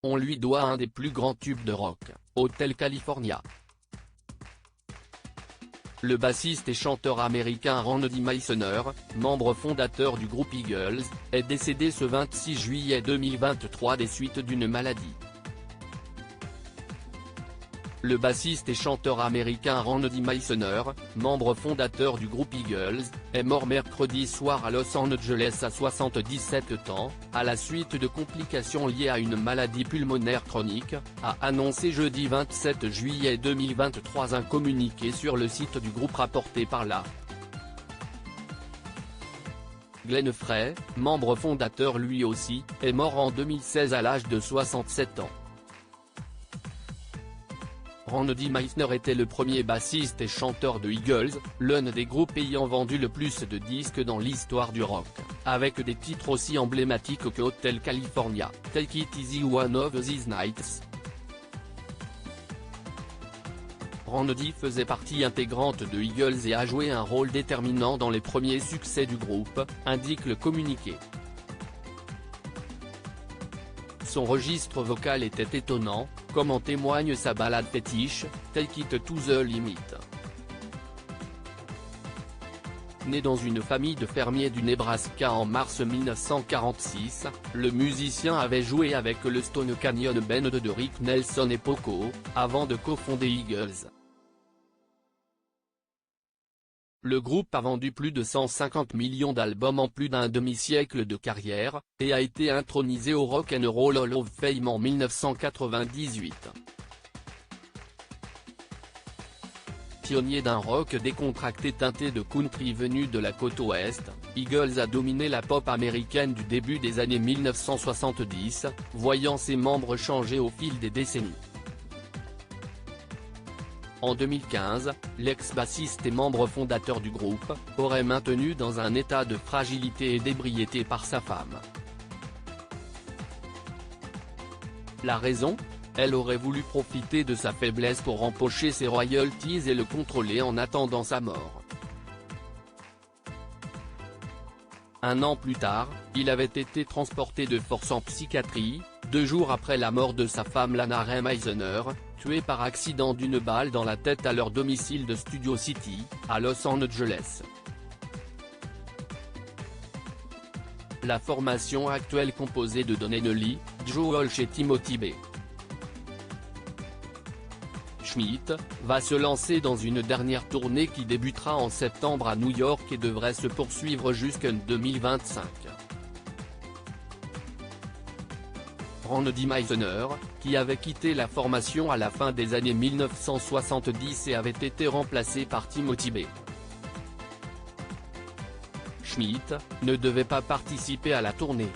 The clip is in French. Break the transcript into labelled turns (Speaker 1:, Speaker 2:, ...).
Speaker 1: On lui doit un des plus grands tubes de rock, Hotel California. Le bassiste et chanteur américain Randy Meisner, membre fondateur du groupe Eagles, est décédé ce 26 juillet 2023 des suites d'une maladie. Le bassiste et chanteur américain Randy Meisner, membre fondateur du groupe Eagles, est mort mercredi soir à Los Angeles à 77 ans, à la suite de complications liées à une maladie pulmonaire chronique, a annoncé jeudi 27 juillet 2023 un communiqué sur le site du groupe rapporté par la Glenn Frey, membre fondateur lui aussi, est mort en 2016 à l'âge de 67 ans. Randy Meisner était le premier bassiste et chanteur de Eagles, l'un des groupes ayant vendu le plus de disques dans l'histoire du rock, avec des titres aussi emblématiques que Hotel California, Take It Easy ou One of These Nights. Randy faisait partie intégrante de Eagles et a joué un rôle déterminant dans les premiers succès du groupe, indique le communiqué. Son registre vocal était étonnant, comme en témoigne sa ballade fétiche, Take It to the Limit. Né dans une famille de fermiers du Nebraska en mars 1946, le musicien avait joué avec le Stone Canyon Band de Rick Nelson et Poco, avant de cofonder Eagles. Le groupe a vendu plus de 150 millions d'albums en plus d'un demi-siècle de carrière, et a été intronisé au Rock and Roll Hall of Fame en 1998. Pionnier d'un rock décontracté teinté de country venu de la côte ouest, Eagles a dominé la pop américaine du début des années 1970, voyant ses membres changer au fil des décennies. En 2015, l'ex-bassiste et membre fondateur du groupe, aurait maintenu dans un état de fragilité et d'ébriété par sa femme. La raison ? Elle aurait voulu profiter de sa faiblesse pour empocher ses royalties et le contrôler en attendant sa mort. Un an plus tard, il avait été transporté de force en psychiatrie, 2 jours après la mort de sa femme Lana Ray Meisner, tuée par accident d'une balle dans la tête à leur domicile de Studio City, à Los Angeles. La formation actuelle composée de Don Henley, Joe Walsh et Timothy B. Schmidt, va se lancer dans une dernière tournée qui débutera en septembre à New York et devrait se poursuivre jusqu'en 2025. Randy Meisner, qui avait quitté la formation à la fin des années 1970 et avait été remplacé par Timothy B. Schmidt, ne devait pas participer à la tournée.